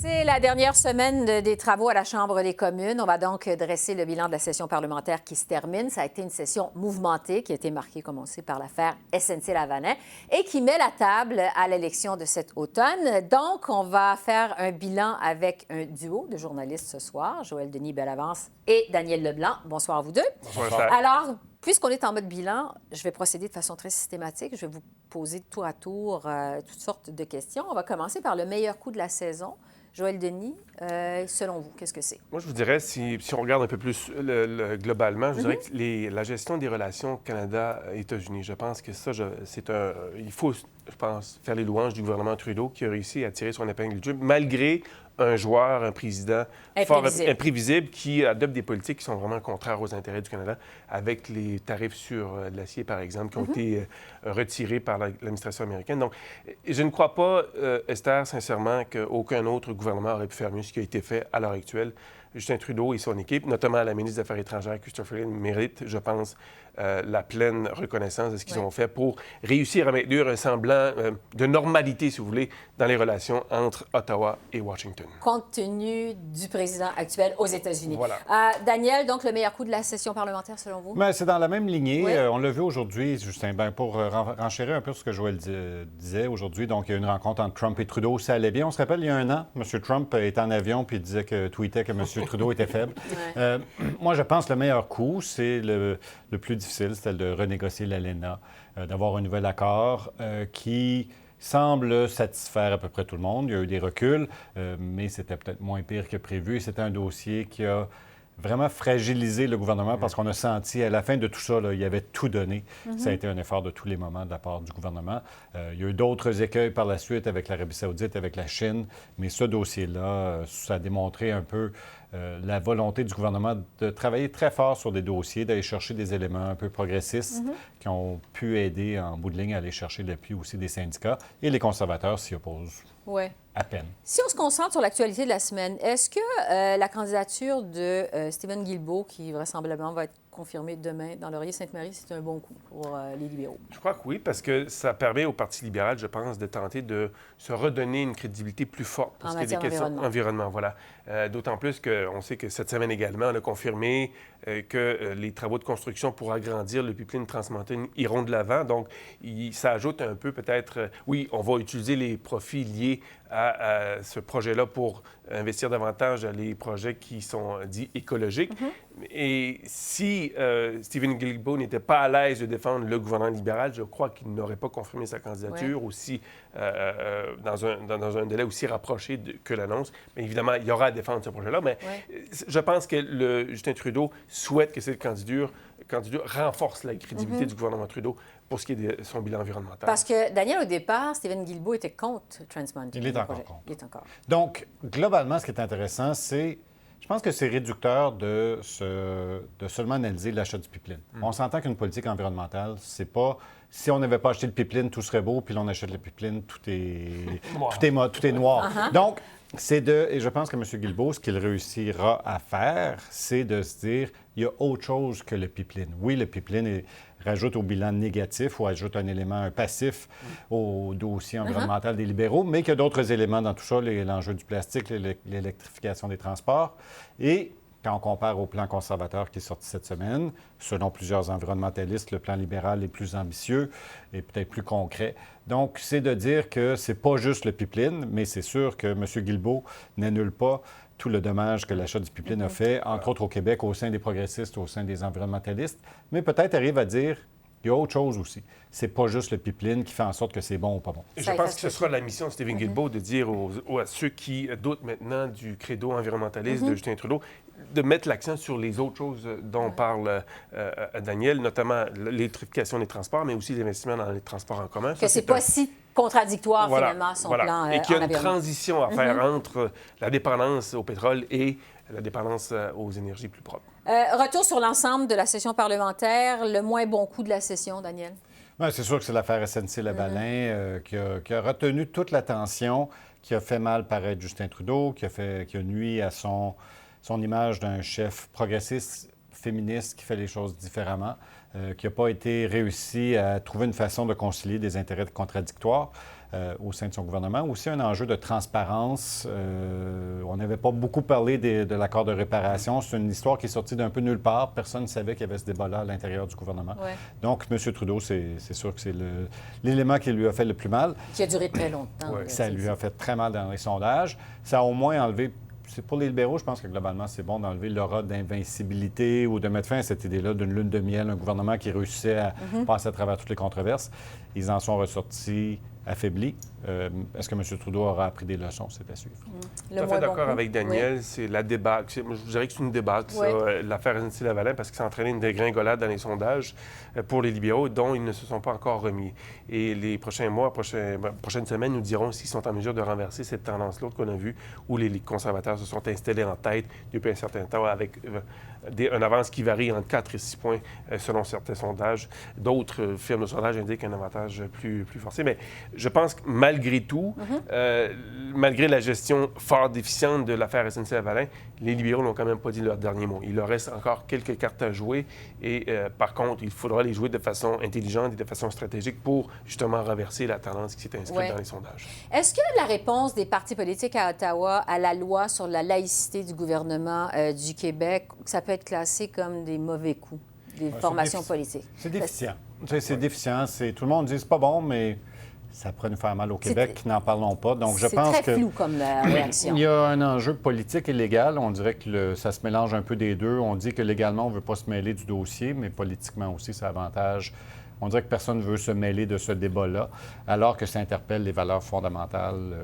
C'est la dernière semaine des travaux à la Chambre des communes. On va donc dresser le bilan de la session parlementaire qui se termine. Ça a été une session mouvementée qui a été marquée, comme on sait, par l'affaire SNC-Lavalin et qui met la table à l'élection de cet automne. Donc, on va faire un bilan avec un duo de journalistes ce soir, Joël Denis Bellavance et Daniel Leblanc. Bonsoir à vous deux. Bonsoir. Alors, puisqu'on est en mode bilan, je vais procéder de façon très systématique. Je vais vous poser tour à tour toutes sortes de questions. On va commencer par le meilleur coup de la saison. Joël Denis, selon vous, qu'est-ce que c'est? Moi, je vous dirais, si on regarde un peu plus globalement, je dirais que la gestion des relations Canada-États-Unis, je pense que ça, il faut, je pense, faire les louanges du gouvernement Trudeau qui a réussi à tirer son épingle du jeu, malgré un joueur, un président imprévisible qui adopte des politiques qui sont vraiment contraires aux intérêts du Canada, avec les tarifs sur l'acier, par exemple, qui ont été retirés par l'administration américaine. Donc, je ne crois pas, Esther, sincèrement, qu'aucun autre gouvernement aurait pu faire mieux ce qui a été fait à l'heure actuelle. Justin Trudeau et son équipe, notamment la ministre des Affaires étrangères, Christopher Lynn, méritent, je pense, la pleine reconnaissance de ce qu'ils ont fait pour réussir à maintenir un semblant de normalité, si vous voulez, dans les relations entre Ottawa et Washington. Compte tenu du président actuel aux États-Unis. Voilà. Daniel, donc le meilleur coup de la session parlementaire, selon vous? Bien, c'est dans la même lignée. Oui. On l'a vu aujourd'hui, Justin, pour renchérir un peu ce que Joël disait aujourd'hui. Donc, il y a eu une rencontre entre Trump et Trudeau. Ça allait bien. On se rappelle, il y a un an, M. Trump était en avion puis il tweetait que M. Trudeau était faible. Moi, je pense que le meilleur coup, c'est le plus difficile, c'était de renégocier l'ALENA, d'avoir un nouvel accord qui semble satisfaire à peu près tout le monde. Il y a eu des reculs, mais c'était peut-être moins pire que prévu. C'était un dossier qui a vraiment fragilisé le gouvernement parce qu'on a senti, à la fin de tout ça, là, il avait tout donné. Ça a été un effort de tous les moments de la part du gouvernement. Il y a eu d'autres écueils par la suite avec l'Arabie saoudite, avec la Chine, mais ce dossier-là, ça a démontré un peu la volonté du gouvernement de travailler très fort sur des dossiers, d'aller chercher des éléments un peu progressistes qui ont pu aider en bout de ligne à aller chercher l'appui aussi des syndicats. Et les conservateurs s'y opposent. Oui. À peine. Si on se concentre sur l'actualité de la semaine, est-ce que la candidature de Stephen Guilbeault, qui vraisemblablement va être confirmée demain dans Laurier-Sainte-Marie, c'est un bon coup pour les libéraux? Je crois que oui, parce que ça permet au Parti libéral, je pense, de tenter de se redonner une crédibilité plus forte pour ce qui est des questions environnement. Voilà. D'autant plus qu'on sait que cette semaine également, on a confirmé que les travaux de construction pour agrandir le pipeline Trans Mountain iront de l'avant. Donc, ça ajoute un peu peut-être... oui, on va utiliser les profits liés à ce projet-là pour investir davantage dans les projets qui sont dits écologiques. Et si Stephen Guilbeault n'était pas à l'aise de défendre le gouvernement libéral, je crois qu'il n'aurait pas confirmé sa candidature aussi dans un délai aussi rapproché que l'annonce. Mais évidemment, il y aura à défendre ce projet-là. Mais je pense que Justin Trudeau souhaite que cette candidature renforce la crédibilité du gouvernement Trudeau pour ce qui est de son bilan environnemental. Parce que, Daniel, au départ, Stephen Guilbeault était contre Trans Mountain. Il est encore contre. Il est encore. Donc, globalement, ce qui est intéressant, c'est... Je pense que c'est réducteur de seulement analyser l'achat du pipeline. On s'entend qu'une politique environnementale, c'est pas... Si on n'avait pas acheté le pipeline, tout serait beau, puis là, on achète le pipeline, tout est noir. Donc, et je pense que M. Guilbeault, ce qu'il réussira à faire, c'est de se dire, il y a autre chose que le pipeline. Oui, le pipeline rajoute au bilan négatif ou ajoute un passif au dossier environnemental des libéraux, mais qu'il y a d'autres éléments dans tout ça, l'enjeu du plastique, l'électrification des transports. Et quand on compare au plan conservateur qui est sorti cette semaine, selon plusieurs environnementalistes, le plan libéral est plus ambitieux et peut-être plus concret. Donc, c'est de dire que c'est pas juste le pipeline, mais c'est sûr que M. Guilbeault n'annule pas tout le dommage que l'achat du pipeline a fait, entre autres au Québec, au sein des progressistes, au sein des environnementalistes, mais peut-être arrive à dire il y a autre chose aussi. C'est pas juste le pipeline qui fait en sorte que c'est bon ou pas bon. Je pense que ce sera la mission de Stephen Guilbeault de dire à ceux qui doutent maintenant du credo environnementaliste de Justin Trudeau, de mettre l'accent sur les autres choses dont parle Daniel, notamment l'électrification des transports, mais aussi l'investissement dans les transports en commun. Que c'est pas si contradictoire, finalement, son plan et qu'il y a une transition à faire entre la dépendance au pétrole et la dépendance aux énergies plus propres. Retour sur l'ensemble de la session parlementaire. Le moins bon coup de la session, Daniel? Bien, c'est sûr que c'est l'affaire SNC-Lavalin qui a retenu toute l'attention, qui a fait mal paraître Justin Trudeau, qui a nui à son image d'un chef progressiste, féministe, qui fait les choses différemment, qui n'a pas été réussi à trouver une façon de concilier des intérêts contradictoires. au sein de son gouvernement. Aussi un enjeu de transparence. On n'avait pas beaucoup parlé de l'accord de réparation. C'est une histoire qui est sortie d'un peu nulle part. Personne ne savait qu'il y avait ce débat-là à l'intérieur du gouvernement. Ouais. Donc, M. Trudeau, c'est sûr que c'est l'élément qui lui a fait le plus mal. Qui a duré très longtemps. Ouais. Ça lui a fait très mal dans les sondages. Ça a au moins enlevé... Pour les libéraux, je pense que globalement, c'est bon d'enlever l'aura d'invincibilité ou de mettre fin à cette idée-là d'une lune de miel, un gouvernement qui réussissait à passer à travers toutes les controverses. Ils en sont ressortis affaiblis. Est-ce que M. Trudeau aura appris des leçons? C'est à suivre. Tout à fait d'accord avec Daniel. C'est la débâcle. Je dirais que c'est une débâcle, ça, l'affaire SNC-Lavalin, parce que ça a entraîné une dégringolade dans les sondages pour les libéraux, dont ils ne se sont pas encore remis. Et les prochains mois, prochaines semaines, nous dirons s'ils sont en mesure de renverser cette tendance-là qu'on a vue, où les conservateurs se sont installés en tête depuis un certain temps, avec une avance qui varie entre 4 et 6 points selon certains sondages. D'autres firmes de sondage indiquent un avantage plus forcé. Mais je pense que malgré tout, malgré la gestion fort déficiente de l'affaire SNC-Lavalin, les libéraux n'ont quand même pas dit leur dernier mot. Il leur reste encore quelques cartes à jouer et par contre, il faudra les jouer de façon intelligente et de façon stratégique pour justement renverser la tendance qui s'est inscrite dans les sondages. Est-ce que la réponse des partis politiques à Ottawa à la loi sur la laïcité du gouvernement du Québec, ça peut être classé comme des mauvais coups des formations politiques? C'est déficient. C'est déficient. Tout le monde dit que c'est pas bon, mais ça pourrait nous faire mal au Québec, n'en parlons pas. Donc, je pense que... C'est très flou comme réaction. Il y a un enjeu politique et légal. On dirait que ça se mélange un peu des deux. On dit que légalement, on ne veut pas se mêler du dossier, mais politiquement aussi, ça avantage. On dirait que personne ne veut se mêler de ce débat-là, alors que ça interpelle les valeurs fondamentales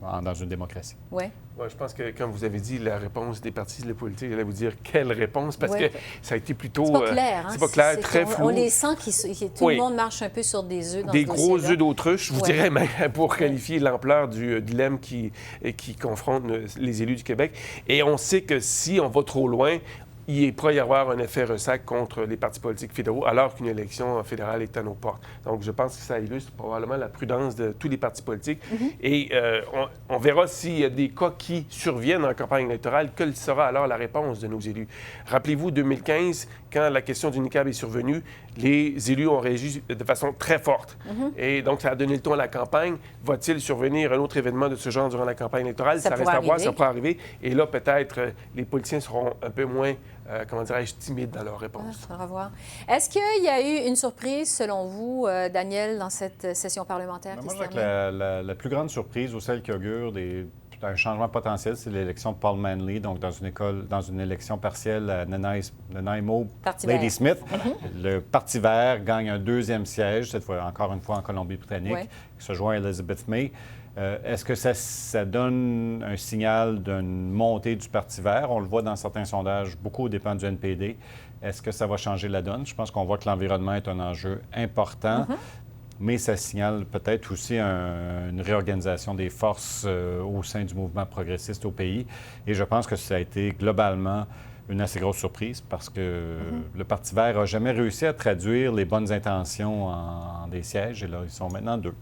dans une démocratie. Oui. Ouais, je pense que, comme vous avez dit, la réponse des partis politiques, j'allais vous dire quelle réponse, parce que ça a été plutôt... C'est pas clair. C'est pas clair, très flou. On les sent, tout le monde marche un peu sur des œufs dans des ce gros œufs d'autruche, je vous dirais, même pour qualifier l'ampleur du dilemme qui confronte les élus du Québec. Et on sait que si on va trop loin, il pourrait y avoir un effet ressac contre les partis politiques fédéraux alors qu'une élection fédérale est à nos portes. Donc, je pense que ça illustre probablement la prudence de tous les partis politiques. Et on verra s'il y a des cas qui surviennent en campagne électorale, quelle sera alors la réponse de nos élus. Rappelez-vous, 2015, quand la question du niqab est survenue, les élus ont réagi de façon très forte. Et donc, ça a donné le ton à la campagne. Va-t-il survenir un autre événement de ce genre durant la campagne électorale? Ça reste à voir, ça pourrait arriver. Et là, peut-être, les politiciens seront un peu moins, comment dirais-je, timides dans leur réponse. On va voir. Est-ce qu'il y a eu une surprise, selon vous, Daniel, dans cette session parlementaire qui se termine? Moi, je dirais que la plus grande surprise, ou celle qui augure un changement potentiel, c'est l'élection de Paul Manley, donc dans une élection partielle à Nanaimo Ladysmith. Le Parti vert gagne un deuxième siège, cette fois encore une fois en Colombie-Britannique, qui se joint à Elizabeth May. Est-ce que ça donne un signal d'une montée du Parti vert? On le voit dans certains sondages, beaucoup aux dépens du NPD. Est-ce que ça va changer la donne? Je pense qu'on voit que l'environnement est un enjeu important. Mais ça signale peut-être aussi une réorganisation des forces au sein du mouvement progressiste au pays. Et je pense que ça a été globalement une assez grosse surprise parce que le Parti vert n'a jamais réussi à traduire les bonnes intentions en des sièges. Et là, ils sont maintenant 2.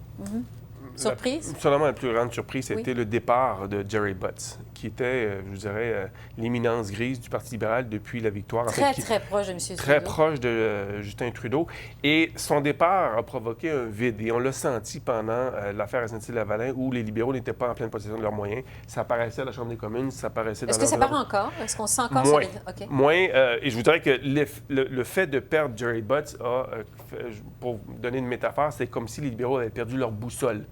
Surprise? Seulement la plus grande surprise, c'était le départ de Gerry Butts, qui était, je dirais, l'éminence grise du Parti libéral depuis la victoire. Très proche de M. Trudeau. Très proche de Justin Trudeau. Et son départ a provoqué un vide. Et on l'a senti pendant l'affaire SNC-Lavalin, où les libéraux n'étaient pas en pleine possession de leurs moyens. Ça apparaissait à la Chambre des communes, ça apparaissait dans Est-ce que ça part encore? Est-ce qu'on sent encore moins, ça? Moins. Et je voudrais que le fait de perdre Gerry Butts pour donner une métaphore, c'est comme si les libéraux avaient perdu leur boussole.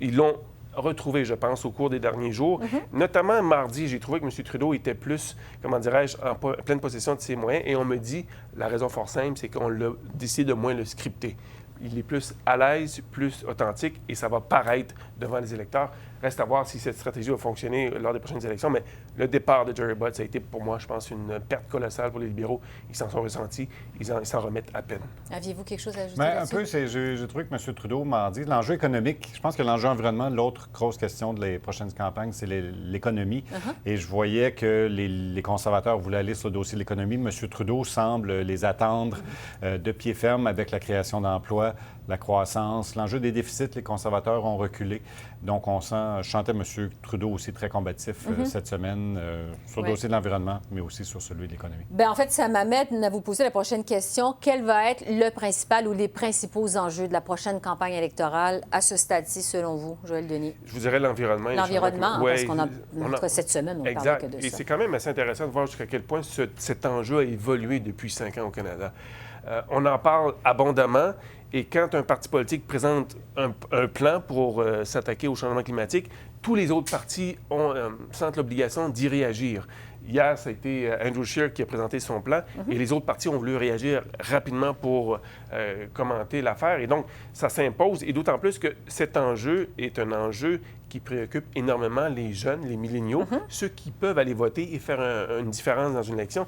Ils l'ont retrouvé, je pense, au cours des derniers jours. Notamment mardi, j'ai trouvé que M. Trudeau était plus, comment dirais-je, en pleine possession de ses moyens. Et on me dit, la raison fort simple, c'est qu'on l'a décidé de moins le scripter. Il est plus à l'aise, plus authentique, et ça va paraître devant les électeurs. Reste à voir si cette stratégie va fonctionner lors des prochaines élections, mais le départ de Gerry Butts a été, pour moi, je pense, une perte colossale pour les libéraux. Ils s'en sont ressentis, ils s'en remettent à peine. Aviez-vous quelque chose à ajouter là-dessus? Un peu, j'ai trouvé que M. Trudeau m'a dit l'enjeu économique. Je pense que l'enjeu environnement, l'autre grosse question de les prochaines campagnes, c'est l'économie. Et je voyais que les conservateurs voulaient aller sur le dossier de l'économie. M. Trudeau semble les attendre de pied ferme avec la création d'emplois l'emploi, la croissance, l'enjeu des déficits, les conservateurs ont reculé. Donc, je sentais M. Trudeau aussi très combatif cette semaine sur le dossier de l'environnement, mais aussi sur celui de l'économie. Bien, en fait, ça m'amène à vous poser la prochaine question. Quel va être le principal ou les principaux enjeux de la prochaine campagne électorale à ce stade-ci, selon vous, Joël Denis? Je vous dirais l'environnement. L'environnement, parce qu'on a, en tout cas, cette semaine, on parlait que de ça. Et c'est quand même assez intéressant de voir jusqu'à quel point cet enjeu a évolué depuis 5 ans au Canada. On en parle abondamment. Et quand un parti politique présente un plan pour s'attaquer au changement climatique, tous les autres partis sentent l'obligation d'y réagir. Hier, ça a été Andrew Scheer qui a présenté son plan et les autres partis ont voulu réagir rapidement pour commenter l'affaire. Et donc, ça s'impose. Et d'autant plus que cet enjeu est un enjeu qui préoccupe énormément les jeunes, les milléniaux, ceux qui peuvent aller voter et faire une différence dans une élection.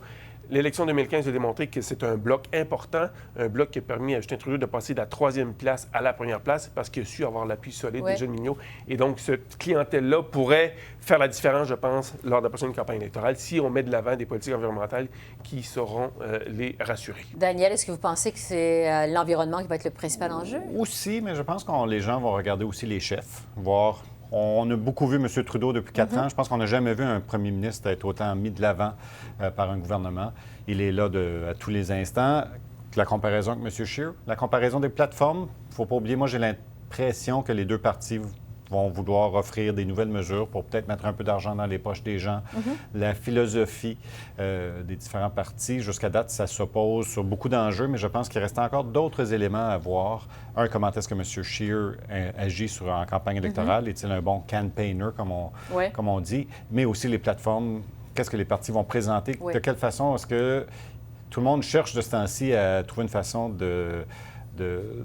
L'élection 2015 a démontré que c'est un bloc important, un bloc qui a permis à Justin Trudeau de passer de la 3e place à la 1re place parce qu'il a su avoir l'appui solide des jeunes milléniaux. Et donc, cette clientèle-là pourrait faire la différence, je pense, lors de la prochaine campagne électorale si on met de l'avant des politiques environnementales qui sauront les rassurer. Daniel, est-ce que vous pensez que c'est l'environnement qui va être le principal enjeu? Aussi, mais je pense que les gens vont regarder aussi les chefs, voir... On a beaucoup vu M. Trudeau depuis 4 ans. Je pense qu'on n'a jamais vu un premier ministre être autant mis de l'avant par un gouvernement. Il est là à tous les instants. La comparaison avec M. Scheer, la comparaison des plateformes, il ne faut pas oublier, moi j'ai l'impression que les deux partis vont vouloir offrir des nouvelles mesures pour peut-être mettre un peu d'argent dans les poches des gens. La philosophie des différents partis, jusqu'à date, ça s'oppose sur beaucoup d'enjeux, mais je pense qu'il reste encore d'autres éléments à voir. Un, comment est-ce que M. Scheer agit en campagne électorale? Est-il un bon campaigner, comme on dit? Mais aussi les plateformes, qu'est-ce que les partis vont présenter? De quelle façon est-ce que tout le monde cherche de ce temps-ci à trouver une façon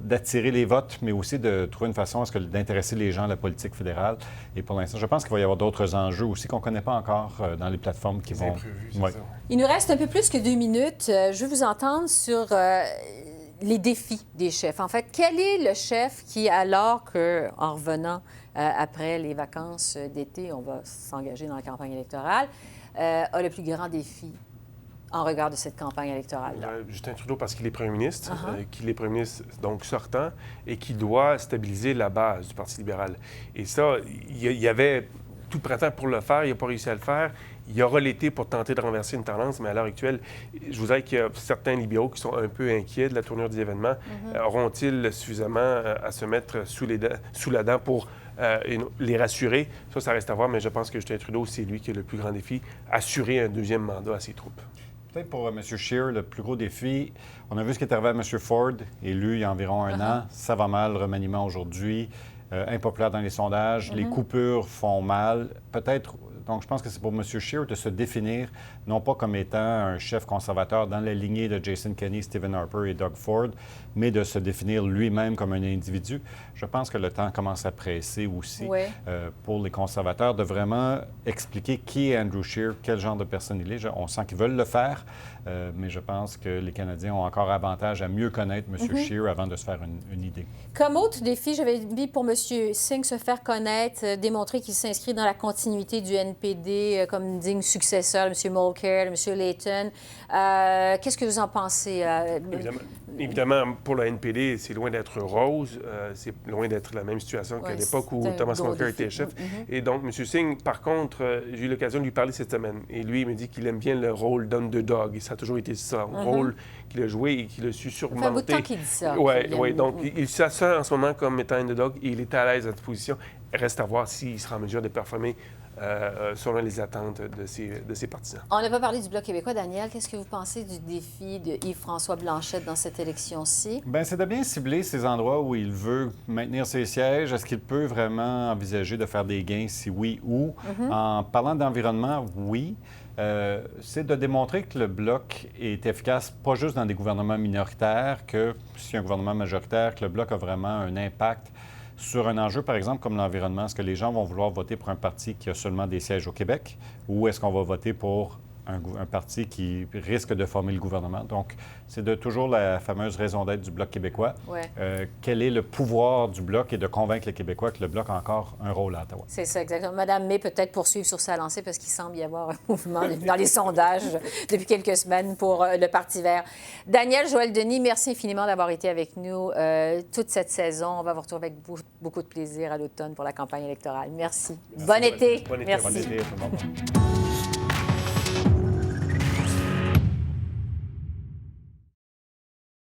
d'attirer les votes, mais aussi de trouver une façon d'intéresser les gens à la politique fédérale. Et pour l'instant, je pense qu'il va y avoir d'autres enjeux aussi qu'on ne connaît pas encore dans les plateformes qui vont... Il nous reste un peu plus que 2 minutes. Je veux vous entendre sur les défis des chefs. En fait, quel est le chef qui, alors qu'en revenant après les vacances d'été, on va s'engager dans la campagne électorale, a le plus grand défi en regard de cette campagne électorale-là? Justin Trudeau, parce qu'il est premier ministre, qu'il est premier ministre donc sortant, et qu'il doit stabiliser la base du Parti libéral. Et ça, il y avait tout le printemps pour le faire, il n'a pas réussi à le faire. Il y aura l'été pour tenter de renverser une tendance, mais à l'heure actuelle, je vous dirais qu'il y a certains libéraux qui sont un peu inquiets de la tournure des événements. Auront-ils suffisamment à se mettre sous la dent pour les rassurer? Ça reste à voir, mais je pense que Justin Trudeau, c'est lui qui a le plus grand défi, assurer un 2e mandat à ses troupes. Peut-être pour M. Scheer, le plus gros défi, on a vu ce qui est arrivé à M. Ford, élu il y a environ un an. Ça va mal, le remaniement aujourd'hui, impopulaire dans les sondages, les coupures font mal. Peut-être, donc je pense que c'est pour M. Scheer de se définir, non pas comme étant un chef conservateur dans la lignée de Jason Kenney, Stephen Harper et Doug Ford, mais de se définir lui-même comme un individu. Je pense que le temps commence à presser aussi pour les conservateurs de vraiment expliquer qui est Andrew Scheer, quel genre de personne il est. On sent qu'ils veulent le faire, mais je pense que les Canadiens ont encore avantage à mieux connaître M. Scheer avant de se faire une idée. Comme autre défi, j'avais dit pour M. Singh se faire connaître, démontrer qu'il s'inscrit dans la continuité du NPD comme digne successeur, M. Mulcair, M. Layton. Qu'est-ce que vous en pensez? Évidemment, pour le NPD, c'est loin d'être rose. C'est loin d'être la même situation qu'à l'époque où Thomas Mulcair était chef. Et donc, M. Singh, par contre, j'ai eu l'occasion de lui parler cette semaine. Et lui, il me dit qu'il aime bien le rôle d'underdog. Et ça a toujours été ça, un rôle qu'il a joué et qu'il a su surmonter. Ça fait un bout de temps qu'il dit ça. Oui. Donc, il se sent en ce moment comme étant underdog et il est à l'aise à cette position. Reste à voir s'il sera en mesure de performer selon les attentes de ses partisans. On n'a pas parlé du Bloc québécois. Daniel, qu'est-ce que vous pensez du défi de Yves-François Blanchet dans cette élection-ci? Bien, c'est de bien cibler ces endroits où il veut maintenir ses sièges. Est-ce qu'il peut vraiment envisager de faire des gains, si oui, où? En parlant d'environnement, oui. C'est de démontrer que le Bloc est efficace, pas juste dans des gouvernements minoritaires, que s'il y a un gouvernement majoritaire, que le Bloc a vraiment un impact sur un enjeu, par exemple, comme l'environnement. Est-ce que les gens vont vouloir voter pour un parti qui a seulement des sièges au Québec ou est-ce qu'on va voter pour un parti qui risque de former le gouvernement. Donc, c'est de toujours la fameuse raison d'être du Bloc québécois. Ouais. Quel est le pouvoir du Bloc et de convaincre les Québécois que le Bloc a encore un rôle à Ottawa? C'est ça, exactement. Madame May peut-être poursuivre sur sa lancée parce qu'il semble y avoir un mouvement dans les sondages depuis quelques semaines pour le Parti vert. Daniel Joël Denis, merci infiniment d'avoir été avec nous toute cette saison. On va vous retrouver avec beaucoup de plaisir à l'automne pour la campagne électorale. Merci. Bon été. Bon été. Merci. Bon été, tout le monde.